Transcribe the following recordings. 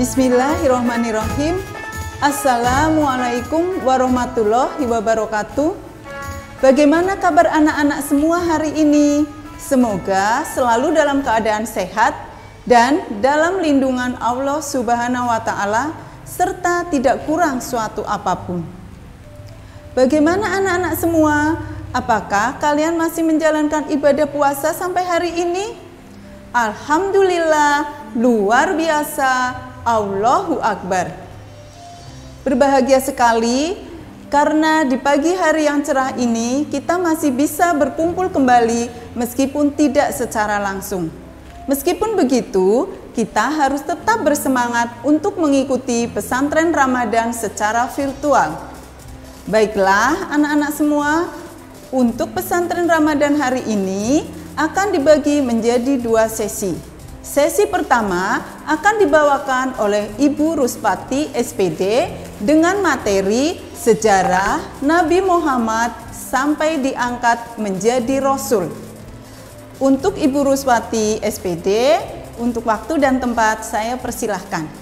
Bismillahirrahmanirrahim. Assalamualaikum warahmatullahi wabarakatuh. Bagaimana kabar anak-anak semua hari ini? Semoga selalu dalam keadaan sehat dan dalam lindungan Allah Subhanahu wa Ta'ala, serta tidak kurang suatu apapun. Bagaimana anak-anak semua? Apakah kalian masih menjalankan ibadah puasa sampai hari ini? Alhamdulillah, luar biasa, Allahu Akbar. Berbahagia sekali karena di pagi hari yang cerah ini kita masih bisa berkumpul kembali meskipun tidak secara langsung. Meskipun begitu, kita harus tetap bersemangat untuk mengikuti pesantren Ramadan secara virtual. Baiklah anak-anak semua, untuk pesantren Ramadan hari ini akan dibagi menjadi dua sesi. Sesi pertama akan dibawakan oleh Ibu Ruspati SPD dengan materi sejarah Nabi Muhammad sampai diangkat menjadi Rasul. Untuk Ibu Ruspati SPD, untuk waktu dan tempat saya persilahkan.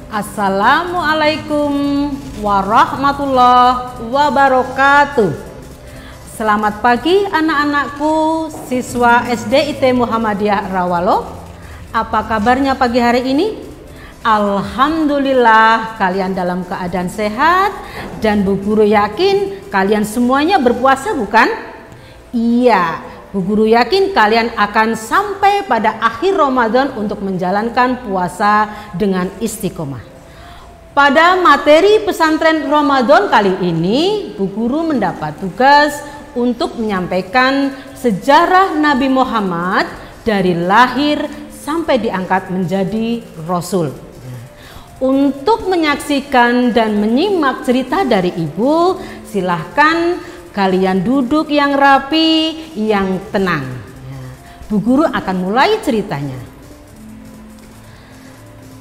Assalamualaikum warahmatullahi wabarakatuh. Selamat pagi anak-anakku, siswa SD IT Muhammadiyah Rawalo. Apa kabarnya pagi hari ini? Alhamdulillah kalian dalam keadaan sehat dan Bu Guru yakin kalian semuanya berpuasa, bukan? Iya, Bu Guru yakin kalian akan sampai pada akhir Ramadan untuk menjalankan puasa dengan istiqomah. Pada materi pesantren Ramadan kali ini, Bu Guru mendapat tugas untuk menyampaikan sejarah Nabi Muhammad dari lahir sampai diangkat menjadi Rasul. Untuk menyaksikan dan menyimak cerita dari Ibu, silahkan kalian duduk yang rapi, yang tenang. Bu Guru akan mulai ceritanya.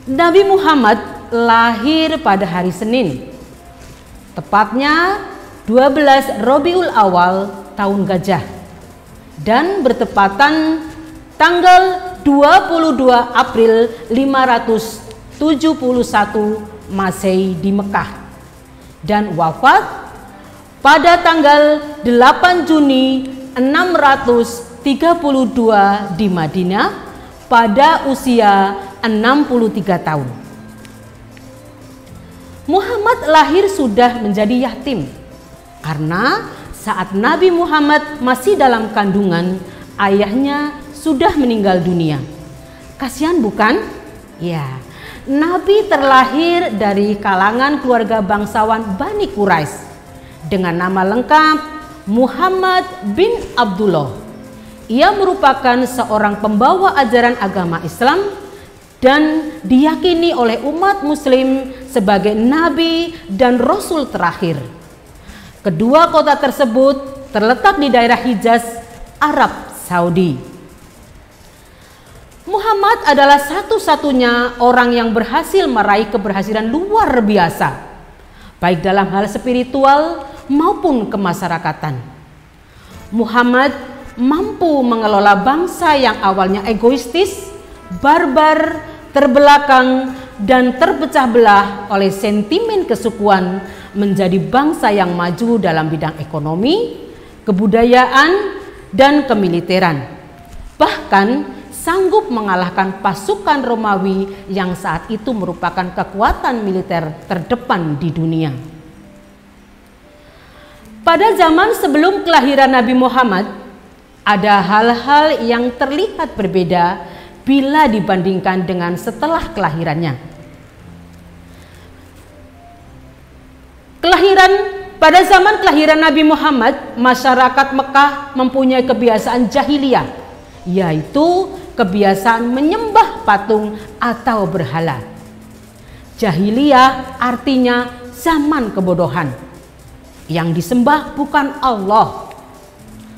Nabi Muhammad lahir pada hari Senin, tepatnya 12 Rabiul Awal tahun Gajah, dan bertepatan tanggal 22 April 571 Masehi di Mekah, dan wafat pada tanggal 8 Juni 632 di Madinah pada usia 63 tahun. Muhammad lahir sudah menjadi yatim karena saat Nabi Muhammad masih dalam kandungan, ayahnya sudah meninggal dunia. Kasihan bukan? Ya, Nabi terlahir dari kalangan keluarga bangsawan Bani Quraisy dengan nama lengkap Muhammad bin Abdullah. Ia merupakan seorang pembawa ajaran agama Islam dan diyakini oleh umat muslim sebagai nabi dan rasul terakhir. Kedua kota tersebut terletak di daerah Hijaz, Arab Saudi. Muhammad adalah satu-satunya orang yang berhasil meraih keberhasilan luar biasa, baik dalam hal spiritual maupun kemasyarakatan. Muhammad mampu mengelola bangsa yang awalnya egoistis, barbar, terbelakang, dan terpecah belah oleh sentimen kesukuan menjadi bangsa yang maju dalam bidang ekonomi, kebudayaan, dan kemiliteran. Bahkan sanggup mengalahkan pasukan Romawi yang saat itu merupakan kekuatan militer terdepan di dunia. Pada zaman sebelum kelahiran Nabi Muhammad, ada hal-hal yang terlihat berbeda bila dibandingkan dengan setelah kelahirannya. Pada zaman kelahiran Nabi Muhammad, masyarakat Mekah mempunyai kebiasaan jahiliyah, yaitu kebiasaan menyembah patung atau berhala. Jahiliyah artinya zaman kebodohan. Yang disembah bukan Allah,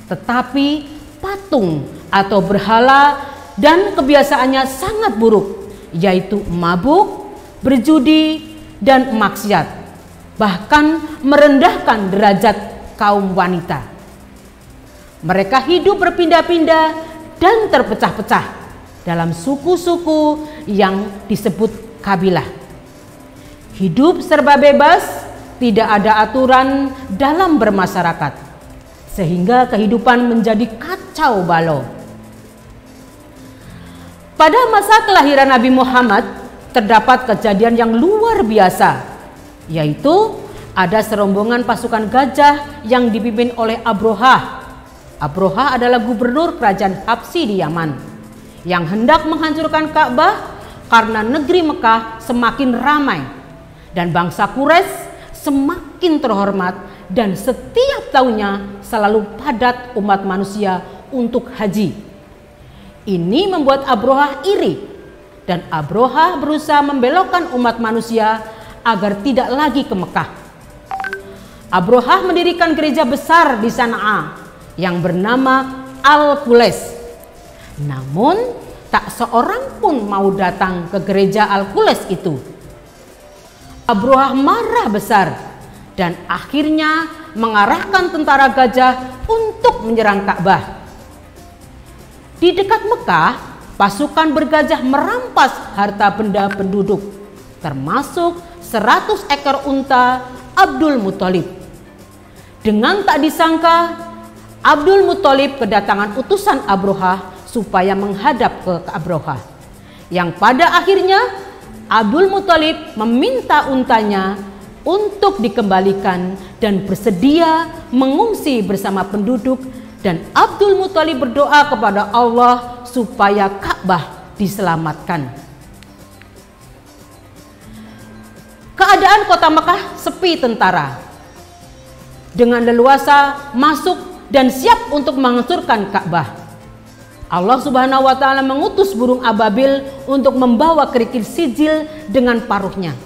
tetapi patung atau berhala, dan kebiasaannya sangat buruk yaitu mabuk, berjudi, dan maksiat, bahkan merendahkan derajat kaum wanita. Mereka hidup berpindah-pindah dan terpecah-pecah dalam suku-suku yang disebut kabilah. Hidup serba bebas, tidak ada aturan dalam bermasyarakat, sehingga kehidupan menjadi kacau balau. Pada masa kelahiran Nabi Muhammad terdapat kejadian yang luar biasa, yaitu ada serombongan pasukan gajah yang dipimpin oleh Abrohah. Abrohah adalah gubernur kerajaan Habsyi di Yaman yang hendak menghancurkan Ka'bah karena negeri Mekah semakin ramai dan bangsa Quraisy semakin terhormat dan setiap tahunnya selalu padat umat manusia untuk haji. Ini membuat Abrohah iri dan Abrohah berusaha membelokkan umat manusia agar tidak lagi ke Mekah. Abrohah mendirikan gereja besar di Sana'a yang bernama Al-Qules. Namun tak seorang pun mau datang ke gereja Al-Qules itu. Abrohah marah besar dan akhirnya mengarahkan tentara gajah untuk menyerang Ka'bah. Di dekat Mekah, pasukan bergajah merampas harta benda penduduk, termasuk 100 ekor unta Abdul Muthalib. Dengan tak disangka, Abdul Muthalib kedatangan utusan Abrohah supaya menghadap ke Abrohah, yang pada akhirnya Abdul Muthalib meminta untanya untuk dikembalikan dan bersedia mengungsi bersama penduduk, dan Abdul Muthalib berdoa kepada Allah supaya Ka'bah diselamatkan. Keadaan kota Mekah sepi tentara, dengan leluasa masuk dan siap untuk menghancurkan Ka'bah. Allah Subhanahu wa Ta'ala mengutus burung ababil untuk membawa kerikil sijil dengan paruhnya.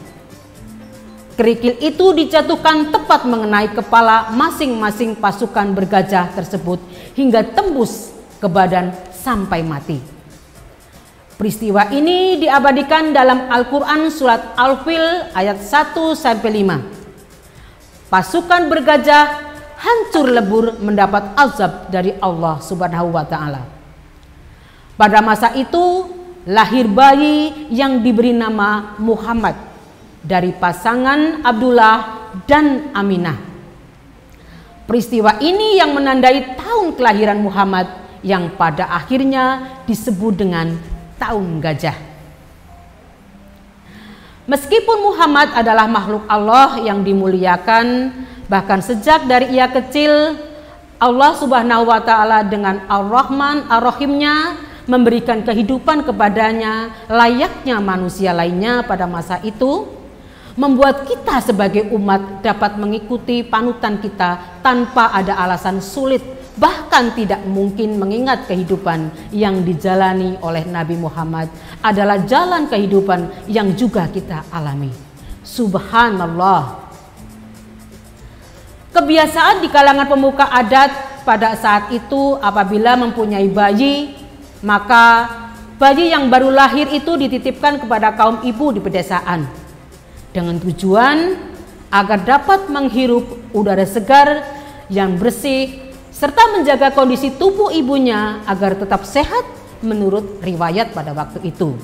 Kerikil itu dijatuhkan tepat mengenai kepala masing-masing pasukan bergajah tersebut hingga tembus ke badan sampai mati. Peristiwa ini diabadikan dalam Al-Quran surat Al-Fil ayat 1-5. Pasukan bergajah hancur lebur mendapat azab dari Allah Subhanahu wa Ta'ala. Pada masa itu lahir bayi yang diberi nama Muhammad dari pasangan Abdullah dan Aminah. Peristiwa ini yang menandai tahun kelahiran Muhammad yang pada akhirnya disebut dengan tahun gajah. Meskipun Muhammad adalah makhluk Allah yang dimuliakan, bahkan sejak dari ia kecil, Allah Subhanahu wa Ta'ala dengan Ar-Rahman Ar-Rahimnya memberikan kehidupan kepadanya layaknya manusia lainnya pada masa itu, membuat kita sebagai umat dapat mengikuti panutan kita tanpa ada alasan sulit, bahkan tidak mungkin, mengingat kehidupan yang dijalani oleh Nabi Muhammad adalah jalan kehidupan yang juga kita alami. Subhanallah. Kebiasaan di kalangan pemuka adat pada saat itu apabila mempunyai bayi, maka bayi yang baru lahir itu dititipkan kepada kaum ibu di pedesaan dengan tujuan agar dapat menghirup udara segar yang bersih serta menjaga kondisi tubuh ibunya agar tetap sehat menurut riwayat pada waktu itu.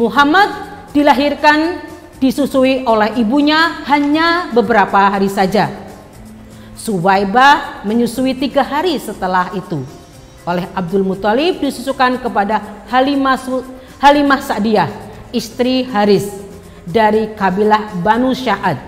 Muhammad dilahirkan disusui oleh ibunya hanya beberapa hari saja. Suwaibah menyusui 3 hari setelah itu. Oleh Abdul Muthalib disusukan kepada Halimah Sa'diyah, istri Haris dari kabilah Banu Sya'ad.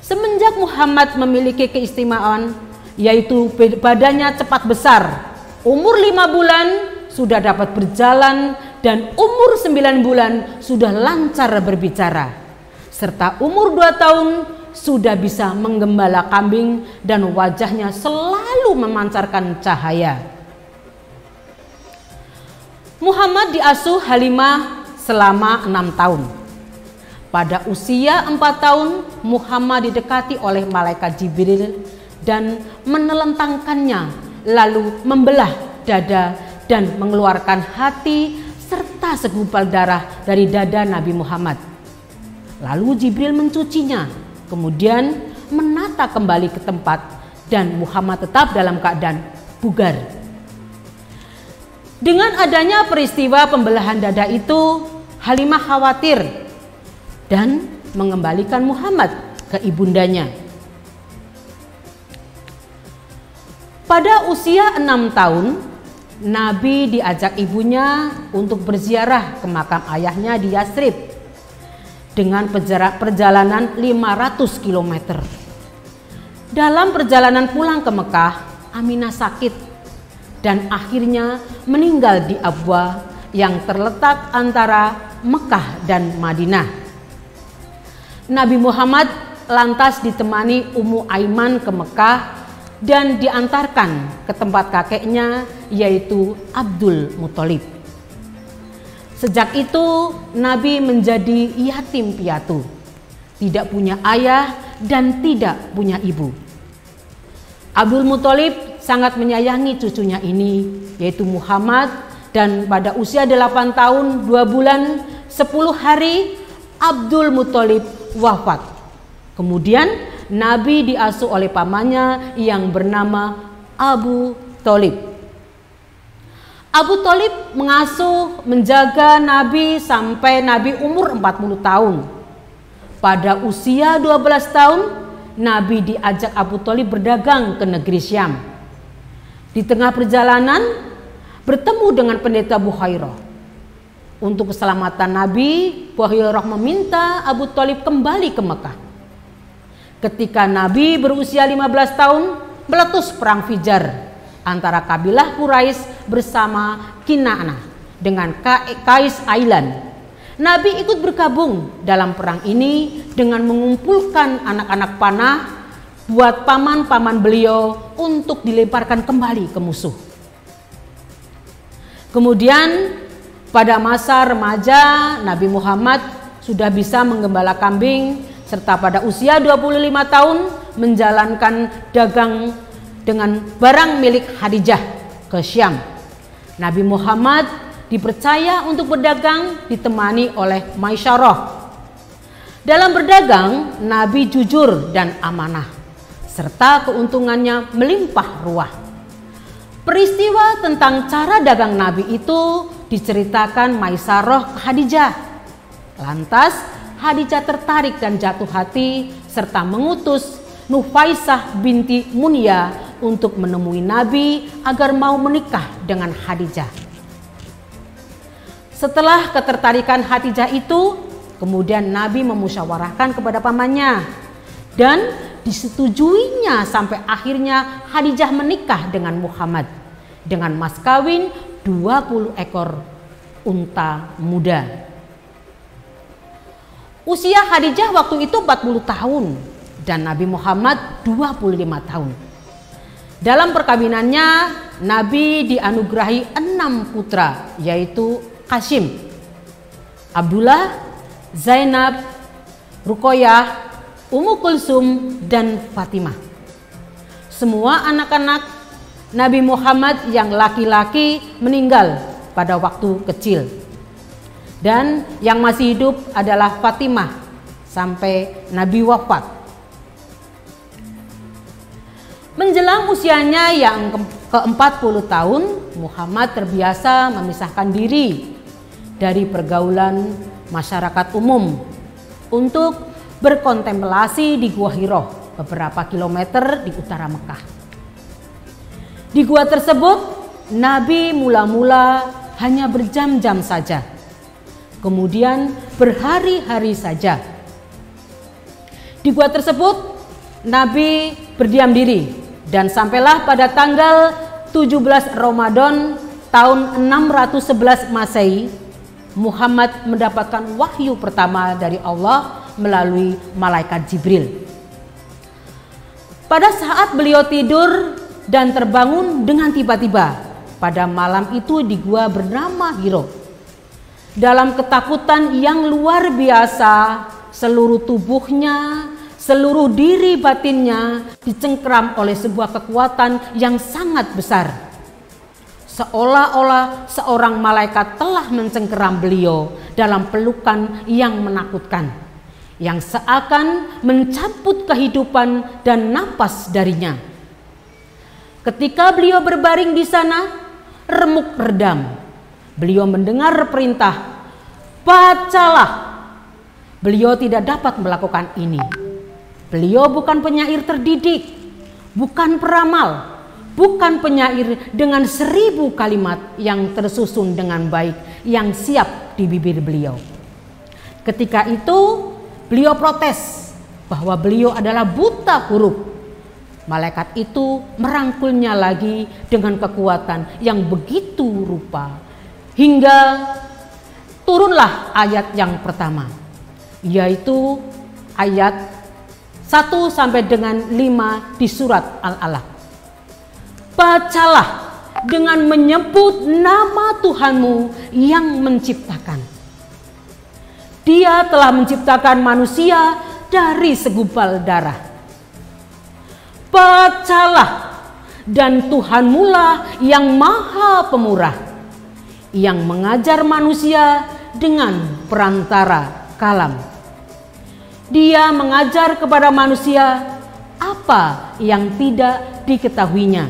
Semenjak Muhammad memiliki keistimewaan, yaitu badannya cepat besar, umur 5 bulan sudah dapat berjalan, dan umur 9 bulan sudah lancar berbicara, serta umur 2 tahun sudah bisa menggembala kambing dan wajahnya selalu memancarkan cahaya. Muhammad diasuh Halimah selama 6 tahun. Pada usia 4 tahun, Muhammad didekati oleh malaikat Jibril dan menelentangkannya, lalu membelah dada dan mengeluarkan hati serta tanpa segumpal darah dari dada Nabi Muhammad. Lalu Jibril mencucinya, kemudian menata kembali ke tempat, dan Muhammad tetap dalam keadaan bugar. Dengan adanya peristiwa pembelahan dada itu, Halimah khawatir dan mengembalikan Muhammad ke ibundanya. Pada usia 6 tahun, Nabi diajak ibunya untuk berziarah ke makam ayahnya di Yatsrib dengan perjalanan 500 km. Dalam perjalanan pulang ke Mekah, Aminah sakit dan akhirnya meninggal di Abwa yang terletak antara Mekah dan Madinah. Nabi Muhammad lantas ditemani Ummu Aiman ke Mekah dan diantarkan ke tempat kakeknya, yaitu Abdul Muthalib. Sejak itu Nabi menjadi yatim piatu, tidak punya ayah dan tidak punya ibu. Abdul Muthalib sangat menyayangi cucunya ini, yaitu Muhammad, dan pada usia 8 tahun 2 bulan 10 hari Abdul Muthalib wafat. Kemudian Nabi diasuh oleh pamannya yang bernama Abu Thalib. Abu Thalib mengasuh, menjaga Nabi sampai Nabi umur 40 tahun. Pada usia 12 tahun, Nabi diajak Abu Thalib berdagang ke negeri Syam. Di tengah perjalanan, bertemu dengan pendeta Buhairah. Untuk keselamatan Nabi, Buhairah meminta Abu Thalib kembali ke Mekah. Ketika Nabi berusia 15 tahun, meletus perang Fijar antara kabilah Quraisy bersama Kina'ah dengan Qais Ailan. Nabi ikut bergabung dalam perang ini dengan mengumpulkan anak-anak panah buat paman-paman beliau untuk dilemparkan kembali ke musuh. Kemudian pada masa remaja, Nabi Muhammad sudah bisa menggembala kambing, serta pada usia 25 tahun menjalankan dagang dengan barang milik Khadijah ke Syam. Nabi Muhammad dipercaya untuk berdagang ditemani oleh Maisyarah. Dalam berdagang, Nabi jujur dan amanah, serta keuntungannya melimpah ruah. Peristiwa tentang cara dagang Nabi itu diceritakan Maisyarah ke Khadijah. Lantas Khadijah tertarik dan jatuh hati serta mengutus Nufaisah binti Munya untuk menemui Nabi agar mau menikah dengan Khadijah. Setelah ketertarikan Khadijah itu, kemudian Nabi memusyawarahkan kepada pamannya dan disetujuinya sampai akhirnya Khadijah menikah dengan Muhammad dengan mas kawin 20 ekor unta muda. Usia Khadijah waktu itu 40 tahun dan Nabi Muhammad 25 tahun. Dalam perkawinannya Nabi dianugerahi 6 putra, yaitu Qasim, Abdullah, Zainab, Ruqayyah, Ummu Kulsum, dan Fatimah. Semua anak-anak Nabi Muhammad yang laki-laki meninggal pada waktu kecil. Dan yang masih hidup adalah Fatimah sampai Nabi wafat. Menjelang usianya yang ke-40 tahun, Muhammad terbiasa memisahkan diri dari pergaulan masyarakat umum untuk berkontemplasi di Gua Hira beberapa kilometer di utara Mekah. Di gua tersebut, Nabi mula-mula hanya berjam-jam saja, kemudian berhari-hari saja. Di gua tersebut Nabi berdiam diri dan sampailah pada tanggal 17 Ramadan tahun 611 Masehi, Muhammad mendapatkan wahyu pertama dari Allah melalui malaikat Jibril. Pada saat beliau tidur dan terbangun dengan tiba-tiba pada malam itu di gua bernama Hira. Dalam ketakutan yang luar biasa, seluruh tubuhnya, seluruh diri batinnya dicengkeram oleh sebuah kekuatan yang sangat besar. seolah-olah seorang malaikat telah mencengkeram beliau dalam pelukan yang menakutkan, yang seakan mencabut kehidupan dan napas darinya. Ketika beliau berbaring di sana, remuk redam, beliau mendengar perintah, "Bacalah." Beliau tidak dapat melakukan ini. Beliau bukan penyair terdidik, bukan peramal, bukan penyair dengan 1000 kalimat yang tersusun dengan baik yang siap di bibir beliau. Ketika itu beliau protes bahwa beliau adalah buta huruf. Malaikat itu merangkulnya lagi dengan kekuatan yang begitu rupa, hingga turunlah ayat yang pertama, yaitu ayat 1 sampai dengan 5 di surat Al-Alaq. "Bacalah dengan menyebut nama Tuhanmu yang menciptakan. Dia telah menciptakan manusia dari segumpal darah. Bacalah, dan Tuhanmulah yang maha pemurah, yang mengajar manusia dengan perantara kalam. Dia mengajar kepada manusia apa yang tidak diketahuinya.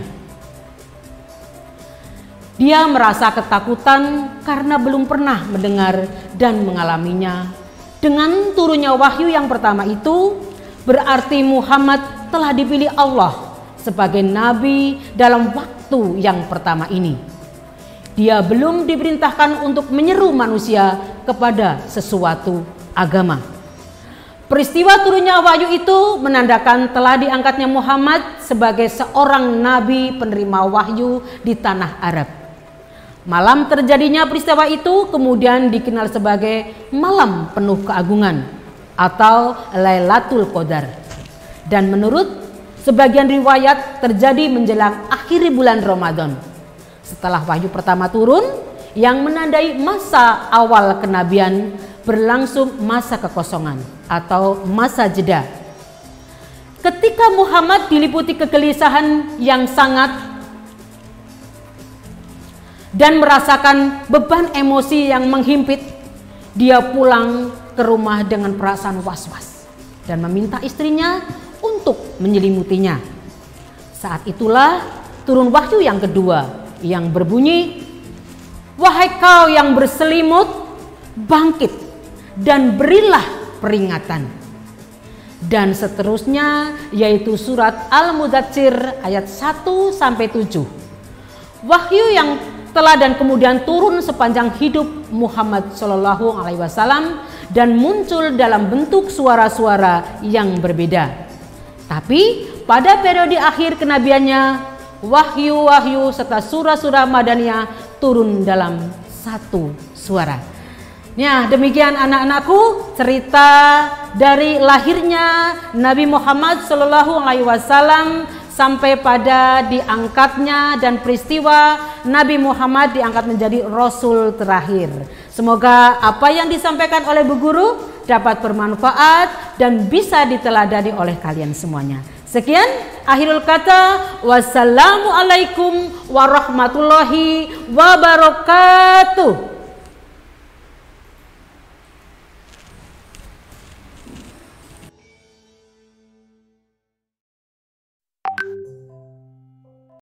Dia merasa ketakutan karena belum pernah mendengar dan mengalaminya. Dengan turunnya wahyu yang pertama itu, berarti Muhammad telah dipilih Allah sebagai nabi dalam waktu yang pertama ini. Dia belum diperintahkan untuk menyeru manusia kepada sesuatu agama. Peristiwa turunnya wahyu itu menandakan telah diangkatnya Muhammad sebagai seorang nabi penerima wahyu di tanah Arab. Malam terjadinya peristiwa itu kemudian dikenal sebagai malam penuh keagungan atau Lailatul Qadar. Dan menurut sebagian riwayat terjadi menjelang akhir bulan Ramadan. Setelah wahyu pertama turun yang menandai masa awal kenabian, berlangsung masa kekosongan atau masa jeda. Ketika Muhammad diliputi kegelisahan yang sangat dan merasakan beban emosi yang menghimpit, dia pulang ke rumah dengan perasaan was-was dan meminta istrinya untuk menyelimutinya. Saat itulah turun wahyu yang kedua yang berbunyi, "Wahai kau yang berselimut, bangkit dan berilah peringatan." Dan seterusnya, yaitu surat Al-Mudatsir ayat 1 sampai 7. Wahyu yang telah dan kemudian turun sepanjang hidup Muhammad SAW dan muncul dalam bentuk suara-suara yang berbeda. Tapi pada periode akhir kenabiannya, wahyu-wahyu serta surah-surah Madaniyah turun dalam satu suara. Ya, demikian anak-anakku cerita dari lahirnya Nabi Muhammad SAW sampai pada diangkatnya dan peristiwa Nabi Muhammad diangkat menjadi Rasul terakhir. Semoga apa yang disampaikan oleh Bu Guru dapat bermanfaat dan bisa diteladani oleh kalian semuanya. Sekian akhirul kata. Wassalamualaikum warahmatullahi wabarakatuh.